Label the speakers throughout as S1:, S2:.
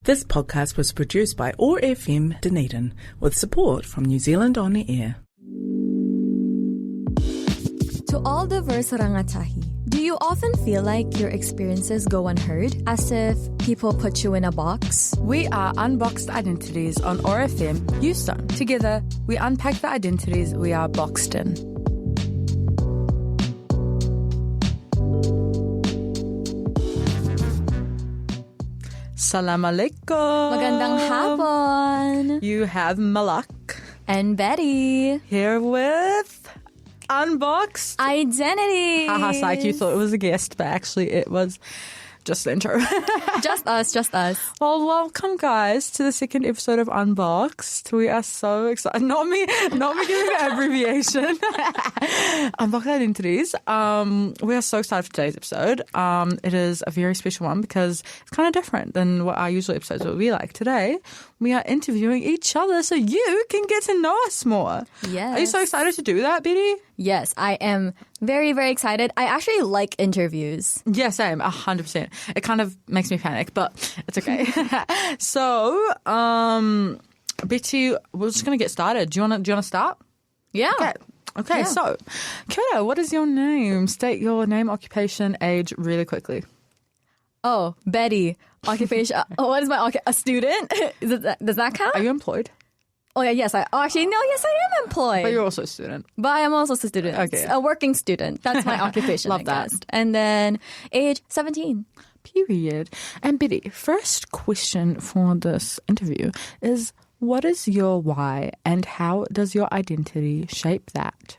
S1: This podcast was produced by OAR FM Dunedin with support from New Zealand On Air.
S2: To all diverse rangatahi, do you often feel like your experiences go unheard? As if people put you in a box?
S3: We are Unboxed Identities on OAR FM Houston. Together, we unpack the identities we are boxed in. Salam alaikum.
S2: Magandang hapon.
S3: You have Malak
S2: And Betty.
S3: here with Unboxed
S2: Identity.
S3: Haha, psych, you thought it was a guest, but actually it was just the intro.
S2: Just us.
S3: Well, welcome guys to the second episode of Unboxed. We are so excited. Not me giving an abbreviation. Unboxed Identities. We are so excited for today's episode. It is a very special one because it's kind of different than what our usual episodes will be like. Today, we are interviewing each other so you can get to know us more.
S2: Yes.
S3: Are you so excited to do that, Betty?
S2: Yes, I am very, very excited. I actually like interviews.
S3: Yes, I am 100%. It kind of makes me panic, but it's okay. So, Betty, we're just going to get started. Do you want to start?
S2: Yeah.
S3: Okay.
S2: Yeah.
S3: So, Kira, what is your name? State your name, occupation, age really quickly.
S2: Oh, Betty. Occupation. What is my a student? Does that count?
S3: Are you employed?
S2: Oh, yeah, yes. Yes, I am employed.
S3: But you're also a student.
S2: But I am also a student.
S3: Okay.
S2: A working student. That's my occupation.
S3: Love
S2: I
S3: that.
S2: guess. And then age 17.
S3: Period. And Betty, first question for this interview is, what is your why and how does your identity shape that?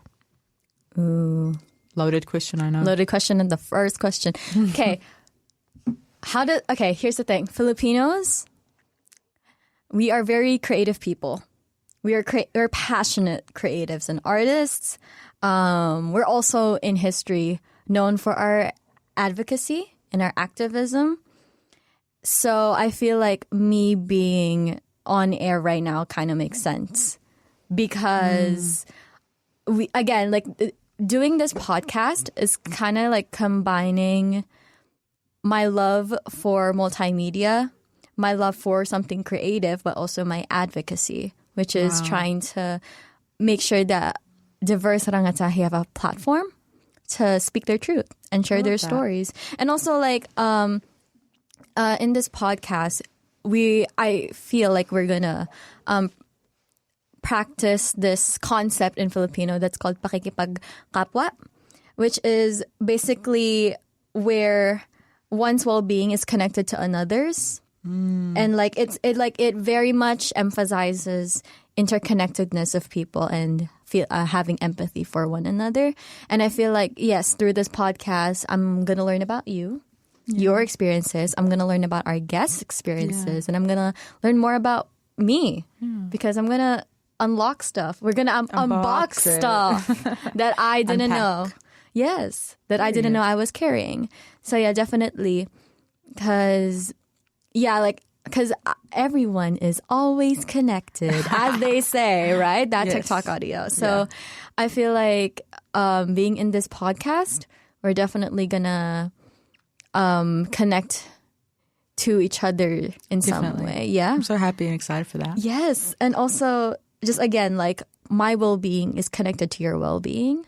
S2: Ooh.
S3: Loaded question, I know.
S2: Loaded question in the first question. Okay. Here's the thing. Filipinos, we are very creative people. We're passionate creatives and artists. We're also in history known for our advocacy and our activism. So I feel like me being on air right now kind of makes sense because doing this podcast is kind of like combining my love for multimedia, my love for something creative, but also my advocacy, which is trying to make sure that diverse rangatahi have a platform to speak their truth and share their stories. And also, in this podcast, I feel like we're gonna practice this concept in Filipino that's called pakikipagkapwa, which is basically where one's well-being is connected to another's. And it very much emphasizes interconnectedness of people and having empathy for one another. And I feel like, yes, through this podcast, I'm going to learn about you, your experiences. I'm going to learn about our guests' experiences. And I'm going to learn more about me because I'm going to unlock stuff. We're going to unbox stuff that I didn't know. Yes, that I didn't know I was carrying. So yeah, definitely. Because everyone is always connected, as they say, right? That
S3: Yes.
S2: TikTok audio. So I feel like being in this podcast, we're definitely gonna connect to each other in some way. Yeah.
S3: I'm so happy and excited for that.
S2: Yes. And also, just again, like my well-being is connected to your well-being.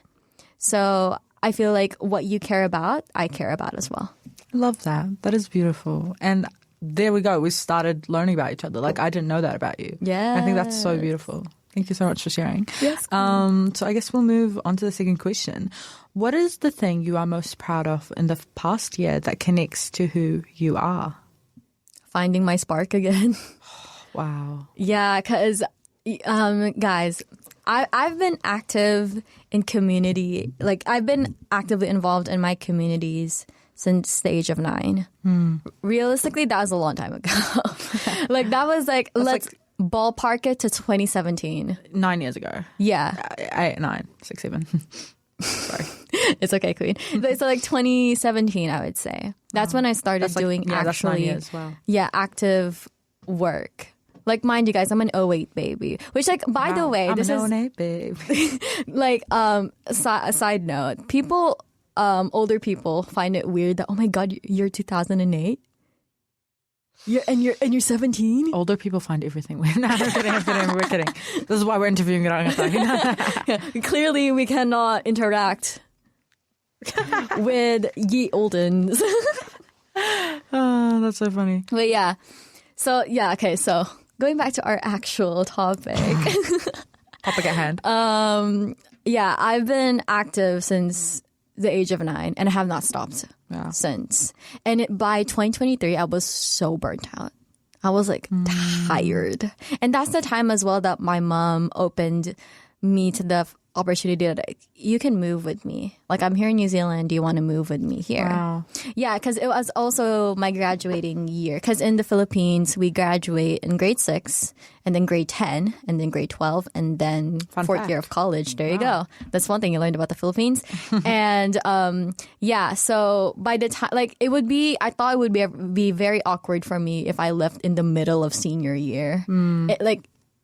S2: So I feel like what you care about, I care about as well.
S3: Love that. That is beautiful. And there we go. We started learning about each other. Like, I didn't know that about you.
S2: Yeah.
S3: I think that's so beautiful. Thank you so much for sharing.
S2: Yes.
S3: So I guess we'll move on to the second question. What is the thing you are most proud of in the past year that connects to who you are?
S2: Finding my spark again.
S3: Wow.
S2: Yeah, because, guys, I've been active in community. Like, I've been actively involved in my communities since the age of 9. Realistically, that was a long time ago. Like, that was like, let's ballpark it to 2017.
S3: 9 years ago.
S2: Yeah.
S3: 8, 9, 6, 7. Sorry.
S2: It's okay, Queen. So like 2017, I would say. That's when I started doing
S3: that's 9
S2: actually,
S3: years, wow.
S2: active work. Like, mind you guys, I'm an '08 baby. Which, like, by the way,
S3: I'm
S2: this
S3: an
S2: is
S3: 08 babe.
S2: like a side note. People, older people find it weird that, oh my God, you're 2008. You're 17?
S3: Older people find everything weird. No, I'm kidding. We're kidding. This is why we're interviewing it.
S2: Clearly, we cannot interact with ye oldens.
S3: Oh, that's so funny.
S2: But yeah. So, yeah, okay. So, going back to our actual topic.
S3: Topic at hand.
S2: Yeah, I've been active since the age of 9 and I have not stopped since. And by 2023, I was so burnt out. I was like tired. And that's the time as well that my mom opened me to the opportunity that you can move with me. Like, I'm here in New Zealand. Do you want to move with me here?
S3: Wow.
S2: Yeah, because it was also my graduating year. Because in the Philippines, we graduate in grade 6 and then grade 10 and then grade 12 and then fourth year of college. There you go. That's one thing you learned about the Philippines. And yeah, so by the time, like, it would be, I thought it would be very awkward for me if I left in the middle of senior year, in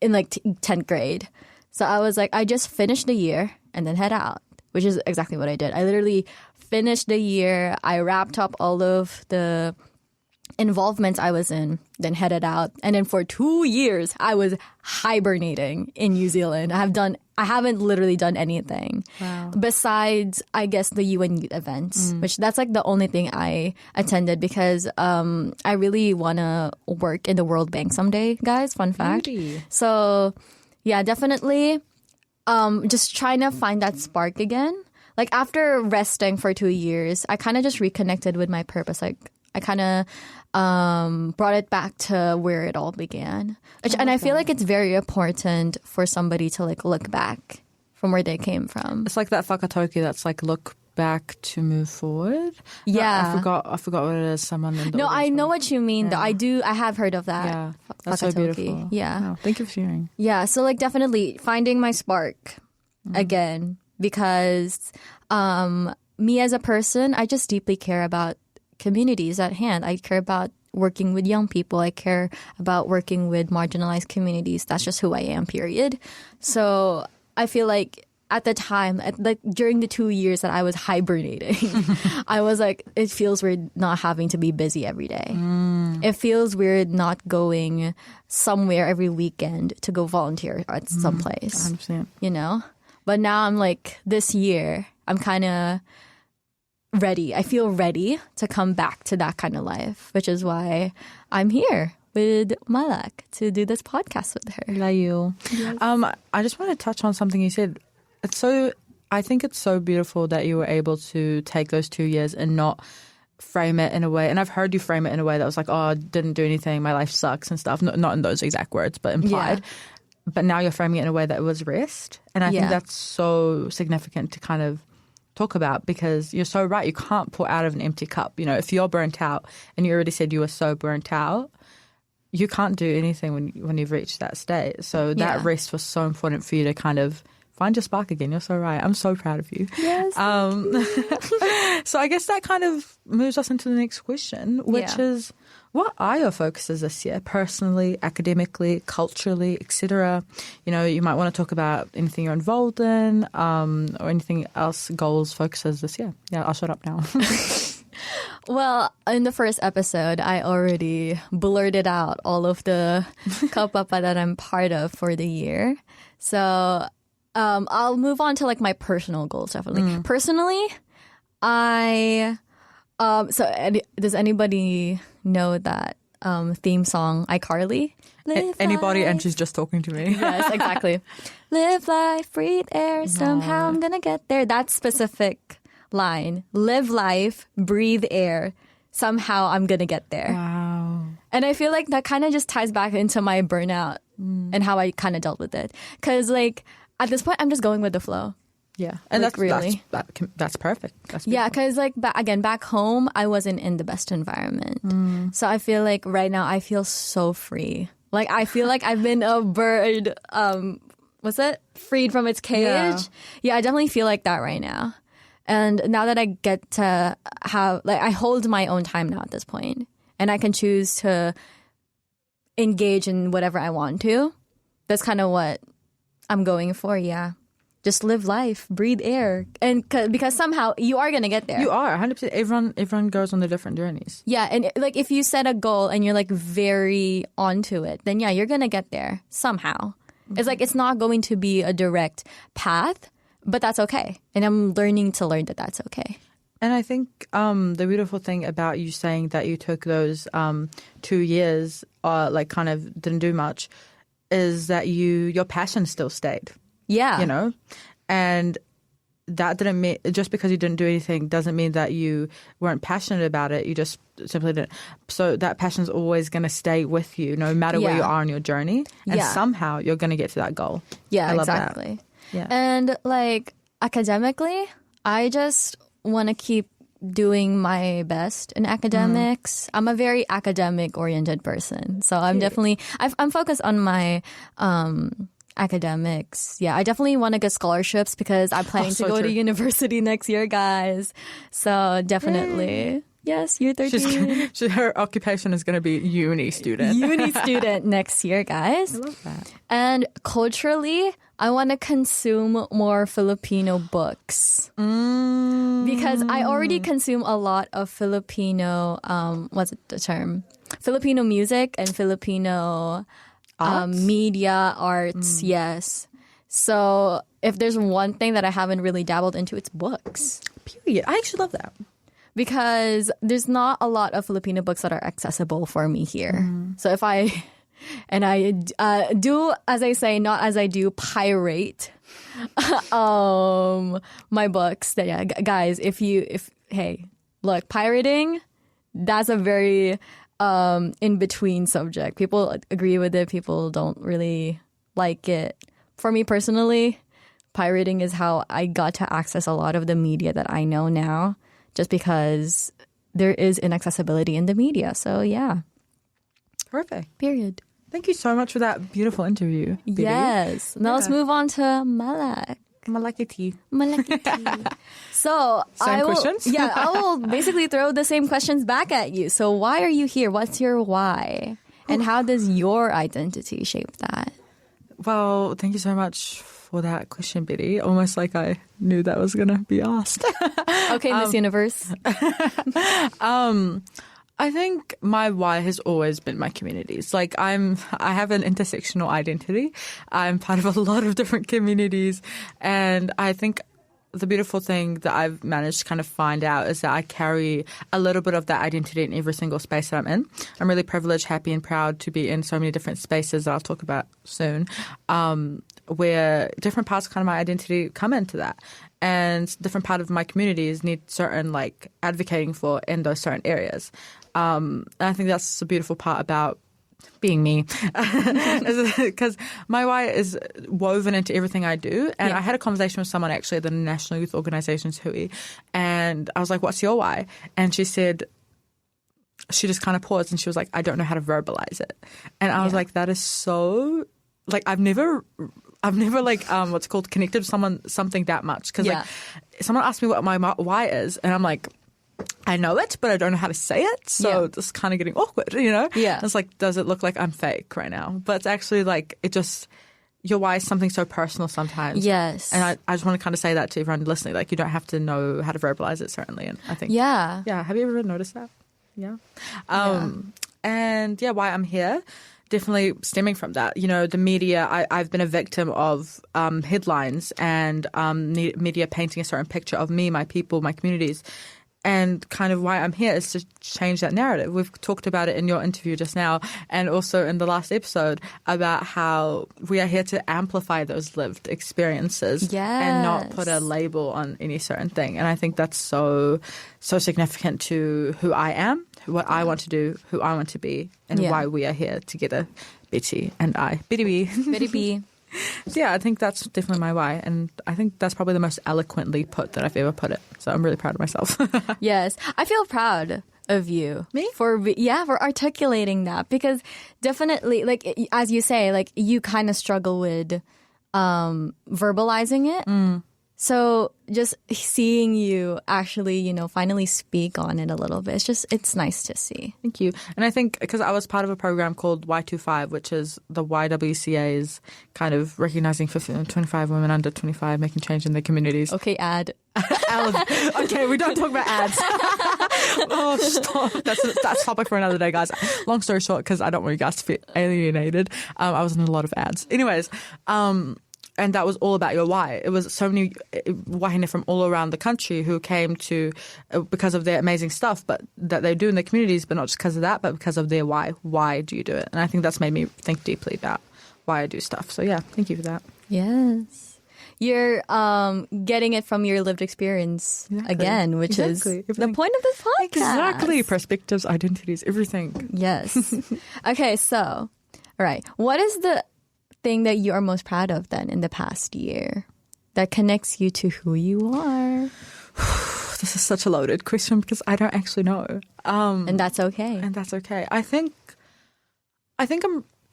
S2: 10th grade. So I was like, I just finished the year and then head out, which is exactly what I did. I literally finished the year. I wrapped up all of the involvements I was in, then headed out. And then for 2 years, I was hibernating in New Zealand. I haven't literally done anything besides, I guess, the UN Youth events, which that's like the only thing I attended because I really want to work in the World Bank someday, guys. Fun fact.
S3: Beauty.
S2: So... yeah, definitely. Just trying to find that spark again. Like, after resting for 2 years, I kind of just reconnected with my purpose. Like, I kind of brought it back to where it all began. And I feel like it's very important for somebody to, like, look back from where they came from.
S3: It's like that whakatoki that's like, look back to move forward.
S2: Yeah.
S3: No, I forgot what it is. Someone in the
S2: No, I know
S3: one.
S2: what you mean.
S3: Yeah.
S2: Though. I have heard of that.
S3: Yeah, that's so
S2: Whakatoki.
S3: beautiful.
S2: Yeah.
S3: Wow, thank you for sharing.
S2: Yeah, so like definitely finding my spark again because me as a person, I just deeply care about communities at hand. I care about working with young people. I care about working with marginalized communities. That's just who I am, period. So I feel like at the time, during the 2 years that I was hibernating, I was like, it feels weird not having to be busy every day. It feels weird not going somewhere every weekend to go volunteer at some place.
S3: 100%.
S2: You know? But now I'm like, this year, I'm kind of ready. I feel ready to come back to that kind of life, which is why I'm here with Malak to do this podcast with her.
S3: Love you.
S2: Yes.
S3: I just want to touch on something you said. I think it's so beautiful that you were able to take those 2 years and not frame it in a way. And I've heard you frame it in a way that was like, oh, I didn't do anything. My life sucks and stuff. Not in those exact words, but implied. Yeah. But now you're framing it in a way that it was rest. And I think that's so significant to kind of talk about because you're so right. You can't pour out of an empty cup. You know, if you're burnt out and you already said you were so burnt out, you can't do anything when you've reached that state. So that rest was so important for you to kind of find your spark again. You're so right. I'm so proud of you.
S2: Yes.
S3: So I guess that kind of moves us into the next question, which is, what are your focuses this year, personally, academically, culturally, etc.? You know, you might want to talk about anything you're involved in or anything else, goals, focuses this year. Yeah, I'll shut up now.
S2: Well, in the first episode, I already blurted out all of the kaupapa that I'm part of for the year. So I'll move on to like my personal goals, definitely. Personally, does anybody know that theme song, iCarly?
S3: Anybody, and she's just talking to me.
S2: Yes, exactly. Live life, breathe air, somehow I'm gonna get there. That specific line, live life, breathe air, somehow I'm gonna get there.
S3: Wow.
S2: And I feel like that kind of just ties back into my burnout and how I kind of dealt with it. Because like at this point, I'm just going with the flow.
S3: Yeah, and
S2: like,
S3: that's perfect. That's
S2: yeah, because like back home, I wasn't in the best environment. So I feel like right now I feel so free. Like I feel like I've been a bird. What's it? Freed from its cage. Yeah, I definitely feel like that right now. And now that I get to have, like, I hold my own time now at this point, and I can choose to engage in whatever I want to. That's kind of what I'm going for. Yeah. just live life, breathe air. And because somehow you are going to get there.
S3: You are 100%. Everyone goes on their different journeys.
S2: Yeah. And like if you set a goal and you're like very onto it, then yeah, you're going to get there somehow. It's like it's not going to be a direct path, but that's okay. And I'm learning to learn that that's okay.
S3: And I think the beautiful thing about you saying that you took those 2 years, like kind of didn't do much, is that your passion still stayed.
S2: Yeah.
S3: You know? And that didn't mean, just because you didn't do anything doesn't mean that you weren't passionate about it. You just simply didn't. So that passion's always going to stay with you no matter where you are on your journey. And somehow you're going to get to that goal.
S2: Yeah,
S3: I love
S2: exactly.
S3: That. Yeah.
S2: And like academically, I just want to keep doing my best in academics. I'm a very academic oriented person. So I'm definitely, I'm focused on my academics. Yeah, I definitely want to get scholarships because I'm planning to go to university next year, guys. So definitely. Yes, you're 13.
S3: Her occupation is going to be uni student.
S2: Uni student next year, guys.
S3: I love that.
S2: And culturally, I want to consume more Filipino books. Because I already consume a lot of Filipino, what's the term? Filipino music and Filipino media, arts, yes. So if there's one thing that I haven't really dabbled into, it's books.
S3: Period. I actually love that.
S2: Because there's not a lot of Filipino books that are accessible for me here. So if I do, as I say, not as I do, pirate my books. Then, yeah, guys, hey, look, pirating, that's a very in-between subject. People agree with it. People don't really like it. For me personally, pirating is how I got to access a lot of the media that I know now. Just because there is inaccessibility in the media. So, yeah.
S3: Perfect.
S2: Period.
S3: Thank you so much for that beautiful interview, Betty.
S2: Yes. Now let's move on to Malak.
S3: Malakity.
S2: So,
S3: questions?
S2: I will basically throw the same questions back at you. So, why are you here? What's your why? And how does your identity shape that?
S3: Well, thank you so much for that question, Betty. Almost like I knew that was going to be asked.
S2: Okay, Miss Universe.
S3: I think my why has always been my communities. Like I have an intersectional identity. I'm part of a lot of different communities, and I think the beautiful thing that I've managed to kind of find out is that I carry a little bit of that identity in every single space that I'm in. I'm really privileged, happy, and proud to be in so many different spaces that I'll talk about soon, where different parts of kind of my identity come into that. And different part of my communities need certain like advocating for in those certain areas. And I think that's the beautiful part about being me, because my why is woven into everything I do. And I had a conversation with someone actually at the National Youth Organisation's Hui, and I was like, what's your why? And she said, she just kind of paused and she was like, I don't know how to verbalize it. And I was like, that is so, like, I've never like, what's called connected to something that much. Because like someone asked me what my why is, and I'm like, I know it, but I don't know how to say it. So it's kind of getting awkward, you know? Yeah. It's like, does it look like I'm fake right now? But it's actually like, your why is something so personal sometimes. Yes. And I just want to kind of say that to everyone listening. Like, you don't have to know how to verbalize it, certainly. And I think. Yeah. Yeah. Have you ever noticed that? Yeah. And why I'm here. Definitely stemming from that. You know, the media, I've been a victim of headlines and media painting a certain picture of me, my people, my communities. And kind of why I'm here is to change that narrative. We've talked about it in your interview just now and also in the last episode about how we are here to amplify those lived experiences and not put a label on any certain thing. And I think that's so significant to who I am, what I want to do, who I want to be, and why we are here together, Betty and I. Betty B.
S2: Betty B.
S3: So yeah, I think that's definitely my why. And I think that's probably the most eloquently put that I've ever put it. So I'm really proud of myself.
S2: Yes. I feel proud of you.
S3: Me?
S2: For articulating that. Because definitely, like, as you say, like, you kind of struggle with verbalizing it. So just seeing you actually, finally speak on it a little bit, it's nice to see.
S3: Thank you. And I think because I was part of a program called Y25, which is the YWCA's kind of recognizing 25 women under 25 making change in their communities.
S2: Okay, ad.
S3: Okay, we don't talk about ads. Oh, stop. That's topic for another day, guys. Long story short, because I don't want you guys to feel alienated, I was in a lot of ads. Anyways, and that was all about your why. It was so many wahine from all around the country who came to because of their amazing stuff, but that they do in their communities, but not just because of that, but because of their why. Why do you do it? And I think that's made me think deeply about why I do stuff. So yeah, thank you for that.
S2: Yes. You're getting it from your lived experience again, which is the point of this podcast.
S3: Exactly. Perspectives, identities, everything.
S2: Yes. Okay, so, all right. What is the thing that you are most proud of then in the past year that connects you to who you are?
S3: This is such a loaded question because I don't actually know.
S2: And that's okay.
S3: I think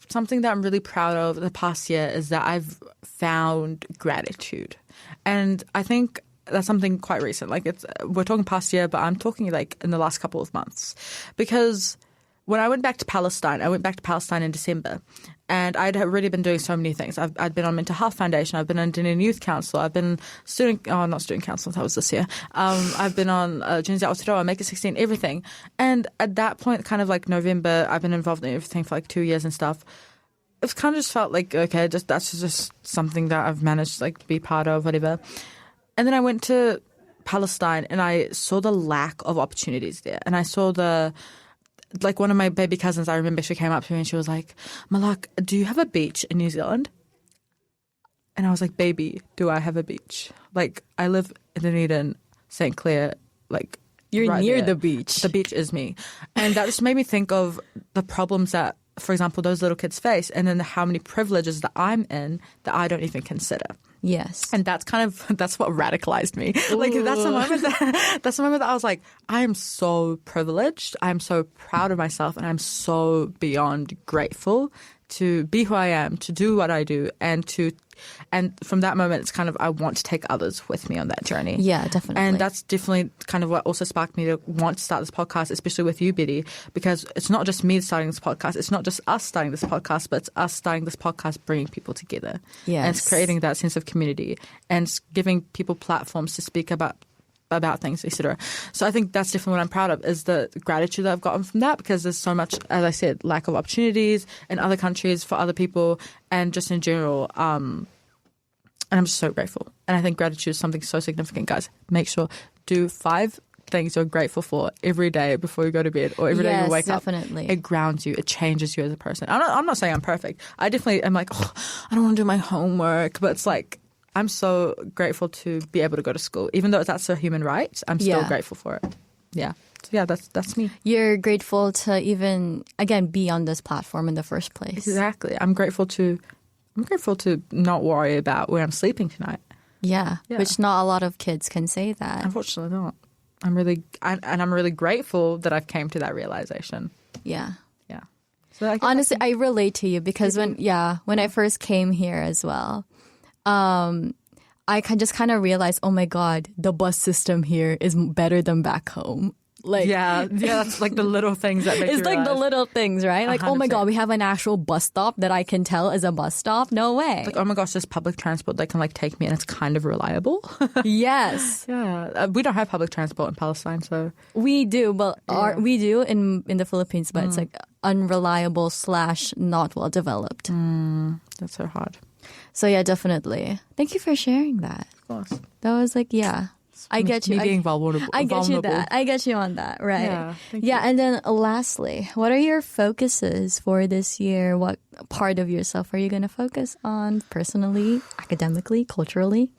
S3: something that I'm really proud of the past year is that I've found gratitude. And I think that's something quite recent. Like we're talking past year, but I'm talking like in the last couple of months. Because when I went back to Palestine in December, and I'd already been doing so many things. I'd been on Mental Health Foundation. I've been on Dunedin Youth Council. I've been not student council, that was this year. I've been on Genesis Aotearoa, Make It 16, everything. And at that point, kind of like November, I've been involved in everything for like 2 years and stuff. It's kind of just felt like, okay, that's just something that I've managed to like be part of, whatever. And then I went to Palestine and I saw the lack of opportunities there. And I saw like one of my baby cousins, I remember she came up to me and she was like, Malak, do you have a beach in New Zealand? And I was like, baby, do I have a beach? Like, I live in Dunedin, St. Clair, like
S2: you're
S3: right
S2: near
S3: there.
S2: the beach.
S3: The beach is me. And that just made me think of the problems that, for example, those little kids face and then how many privileges that I'm in that I don't even consider.
S2: Yes.
S3: And that's what radicalized me. Like that's the moment that I was like, I am so privileged. I'm so proud of myself and I'm so beyond grateful to be who I am, to do what I do, and from that moment, it's kind of I want to take others with me on that journey.
S2: Yeah, definitely.
S3: And that's definitely kind of what also sparked me to want to start this podcast, especially with you, Betty, because it's not just me starting this podcast. It's not just us starting this podcast, but it's us starting this podcast, bringing people together.
S2: Yes.
S3: And it's creating that sense of community and giving people platforms to speak about things, etc. So I think that's definitely what I'm proud of, is the gratitude that I've gotten from that, because there's so much, as I said, lack of opportunities in other countries for other people and just in general. And I'm just so grateful. And I think gratitude is something so significant, guys. Make sure, do 5 things you're grateful for every day before you go to bed or every day you wake
S2: definitely.
S3: up. It grounds you. It changes you as a person. I'm not saying I'm perfect. I definitely am like, I don't want to do my homework. But it's like, I'm so grateful to be able to go to school. Even though that's a human right, I'm still grateful for it. Yeah. So yeah, that's me.
S2: You're grateful to even, again, be on this platform in the first place.
S3: Exactly. I'm grateful to not worry about where I'm sleeping tonight.
S2: Yeah. Which not a lot of kids can say that.
S3: Unfortunately not. I'm really grateful that I've came to that realization.
S2: Yeah.
S3: Yeah. So
S2: honestly, I relate to you because when I first came here as well, I just kind of realized, oh my God, the bus system here is better than back home. Like,
S3: yeah, that's like the little things that make
S2: it's
S3: you
S2: like
S3: realize.
S2: The little things, right? Like, 100%. Oh my God, we have an actual bus stop that I can tell is a bus stop. No way.
S3: Like, oh my gosh, there's public transport that can like take me and it's kind of reliable.
S2: Yes.
S3: Yeah. We don't have public transport in Palestine, so.
S2: We do, but we do in the Philippines, but it's like unreliable / not well developed.
S3: That's so hard.
S2: So yeah, definitely. Thank you for sharing that.
S3: Of course.
S2: That was like, I get you.
S3: Me being vulnerable.
S2: I get you that. I get you on that, right?
S3: Yeah, thank you.
S2: And then lastly, what are your focuses for this year? What part of yourself are you going to focus on personally, academically, culturally? ?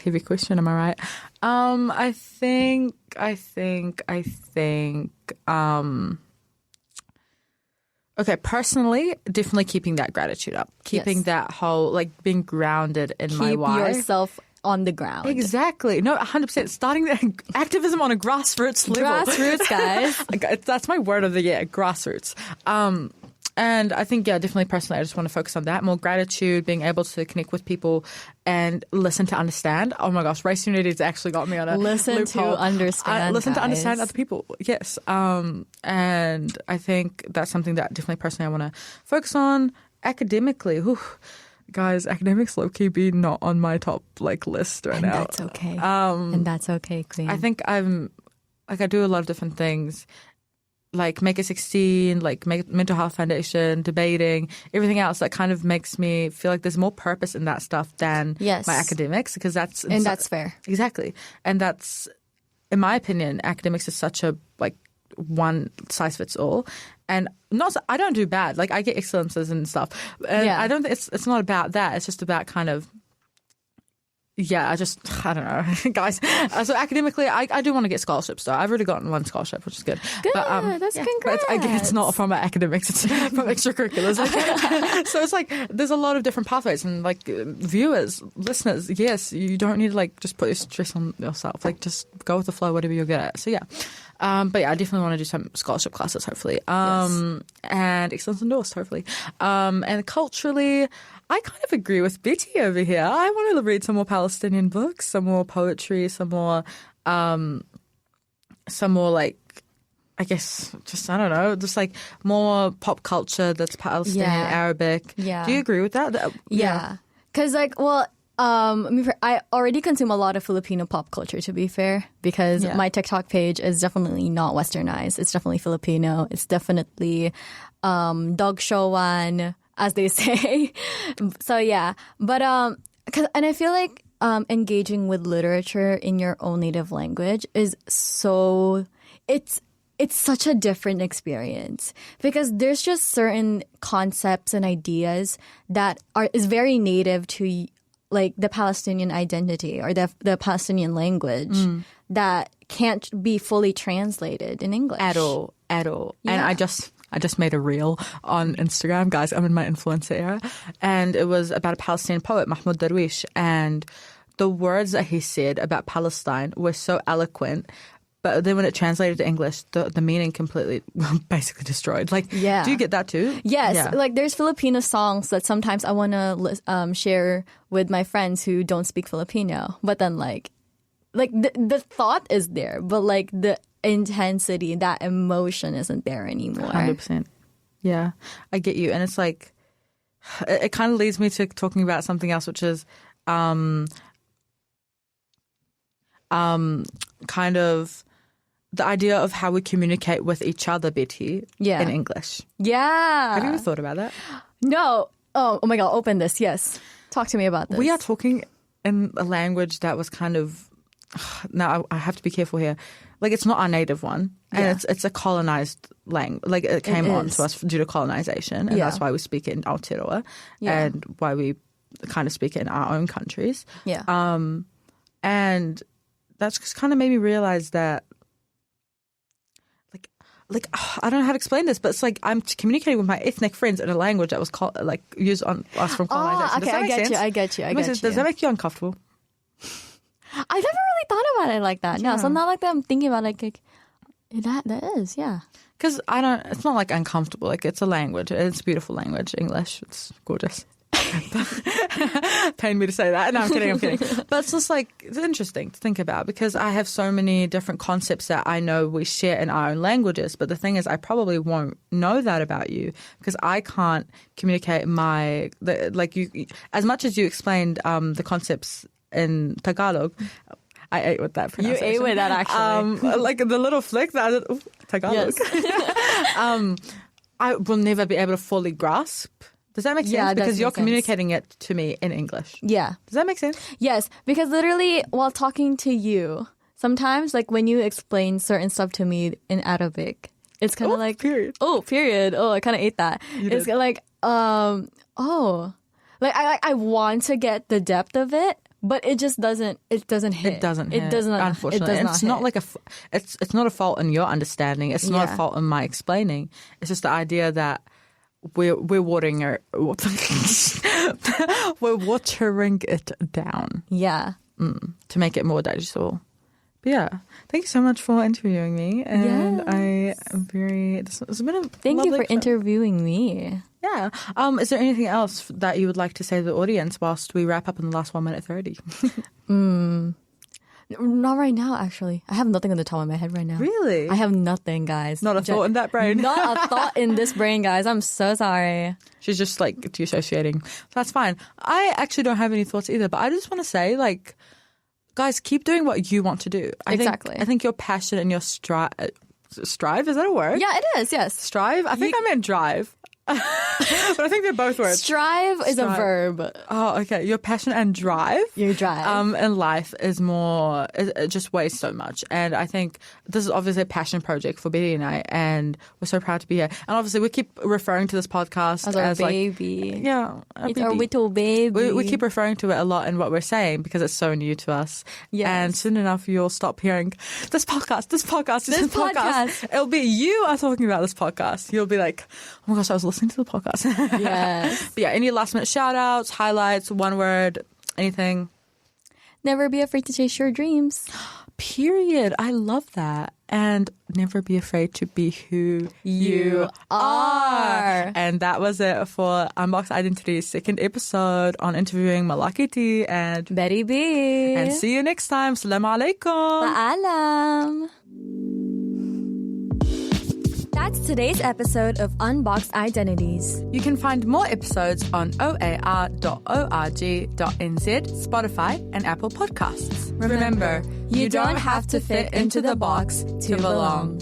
S3: Heavy question, am I right? I think. Okay, personally, definitely keeping that gratitude up. Keeping that whole, like, being grounded in my why.
S2: Keep yourself on the ground.
S3: Exactly. No, 100%. Starting the activism on a grassroots level.
S2: Grassroots, guys.
S3: That's my word of the year, grassroots. And I think, definitely personally, I just want to focus on that. More gratitude, being able to connect with people and listen to understand. Oh my gosh, Race Unity's actually got me on a
S2: Listen to understand.
S3: Listen to
S2: guys.
S3: understand other people. Yes. And I think that's something that definitely personally I want to focus on. Academically, guys, academics low-key be not on my top list right now.
S2: That's okay. And that's okay, Queen.
S3: I think I do a lot of different things. Like Make It 16, Mental Health Foundation, debating, everything else that kind of makes me feel like there's more purpose in that stuff than my academics, because that's
S2: fair.
S3: Exactly. And that's, in my opinion, academics is such a one size fits all. And I don't do bad. I get excellences and stuff. And I don't think it's not about that. It's just about kind of, I don't know, guys. So academically, I do want to get scholarships, though. I've already gotten one scholarship, which is good.
S2: Good,
S3: but,
S2: that's congrats.
S3: But it's not from academics, it's from extracurriculars. So it's there's a lot of different pathways. And viewers, listeners, yes, you don't need to just put your stress on yourself. Just go with the flow, whatever you're good at. So but I definitely want to do some scholarship classes, hopefully. And excellence endorsed, hopefully. And culturally, I kind of agree with Betty over here. I want to read some more Palestinian books, some more poetry, some more I guess, I don't know, just more pop culture that's Palestinian, Arabic.
S2: Yeah.
S3: Do you agree with that?
S2: Yeah. Because, I already consume a lot of Filipino pop culture, to be fair, because my TikTok page is definitely not westernized. It's definitely Filipino. It's definitely dog showan, as they say. So, yeah. But, and I feel like engaging with literature in your own native language is it's such a different experience, because there's just certain concepts and ideas that is very native to the Palestinian identity or the Palestinian language that can't be fully translated in English. At all.
S3: Yeah. And I just made a reel on Instagram. Guys, I'm in my influencer era. And it was about a Palestinian poet, Mahmoud Darwish. And the words that he said about Palestine were so eloquent. But then when it translated to English, the meaning completely basically destroyed. Do you get that too?
S2: Yes. Yeah. There's Filipino songs that sometimes I want to share with my friends who don't speak Filipino. But then the thought is there, but the intensity, that emotion isn't there anymore.
S3: 100%. Yeah, I get you. And it's it kind of leads me to talking about something else, which is kind of the idea of how we communicate with each other, Betty, in English.
S2: Yeah.
S3: Have you ever thought about that?
S2: No. Oh my God, open this. Yes. Talk to me about this.
S3: We are talking in a language that was kind of, now I have to be careful here. It's not our native one. And it's a colonized language. It came on to us due to colonization. And that's why we speak it in Aotearoa and why we kind of speak it in our own countries.
S2: Yeah.
S3: And that's just kind of made me realize that I don't know how to explain this, but it's I'm communicating with my ethnic friends in a language that was used on us from colonization.
S2: Okay, I get you.
S3: Does that make you uncomfortable?
S2: I've never really thought about it like that. No, so not like that. I'm thinking about that is, yeah.
S3: Because it's not uncomfortable. It's a language. It's a beautiful language, English. It's gorgeous. Pain me to say that. No, I'm kidding. But it's just it's interesting to think about, because I have so many different concepts that I know we share in our own languages. But the thing is, I probably won't know that about you, because I can't communicate you as much as you explained the concepts in Tagalog. I ate with that pronunciation.
S2: You ate with that, actually.
S3: The little flick that I did, Tagalog. Yes. I will never be able to fully grasp. Does that make sense?
S2: Yeah,
S3: because you're communicating it to me in English.
S2: Yeah.
S3: Does that make sense?
S2: Yes, because literally while talking to you, sometimes when you explain certain stuff to me in Arabic, it's kind of
S3: period.
S2: Oh, period. Oh, I kind of ate that. It's I want to get the depth of it, but it just doesn't. It doesn't hit.
S3: It doesn't hit.
S2: It doesn't.
S3: Unfortunately, it's not it's not a fault in your understanding. It's not a fault in my explaining. It's just the idea that we're watering we're watering it down.
S2: Yeah.
S3: To make it more digestible. But yeah, thank you so much for interviewing me. And
S2: Yes.
S3: I am very... It's been a
S2: Thank you
S3: lovely
S2: for interviewing me.
S3: Yeah. Is there anything else that you would like to say to the audience whilst we wrap up in the last 1 minute 30?
S2: Not right now, actually. I have nothing on the top of my head right now.
S3: Really?
S2: I have nothing, guys.
S3: Not a thought in that brain.
S2: Not a thought in this brain, guys. I'm so sorry.
S3: She's just like dissociating. That's fine. I actually don't have any thoughts either, but I just want to say, like, guys, keep doing what you want to do.
S2: Exactly.
S3: I think your passion and your strive, is that a word?
S2: Yeah, it is, yes.
S3: Strive? I think I meant drive. But I think they're both words.
S2: Strive is a verb.
S3: Oh, okay. Your passion and drive.
S2: Your drive.
S3: In life is more, it just weighs so much. And I think this is obviously a passion project for Betty and I, and we're so proud to be here. And obviously we keep referring to this podcast
S2: as our
S3: like,
S2: baby.
S3: yeah.
S2: It's our little baby.
S3: We keep referring to it a lot in what we're saying because it's so new to us.
S2: Yes.
S3: And soon enough you'll stop hearing this podcast. It'll be you are talking about this podcast. You'll be like, oh my gosh, I was listening to the podcast.
S2: Yes.
S3: But yeah, any last minute shout outs, highlights, one word, anything?
S2: Never be afraid to chase your dreams.
S3: Period. I love that. And never be afraid to be who you are. And that was it for Unbox Identity's second episode on interviewing Malak and
S2: Betty B.
S3: And see you next time. Assalamu alaikum.
S2: Paalam. That's today's episode of Unboxed Identities.
S3: You can find more episodes on oar.org.nz, Spotify, and Apple Podcasts.
S2: Remember, you don't have to fit into the box to belong.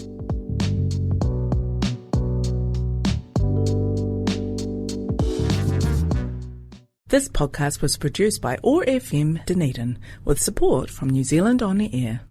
S1: This podcast was produced by OAR FM Dunedin with support from New Zealand On the Air.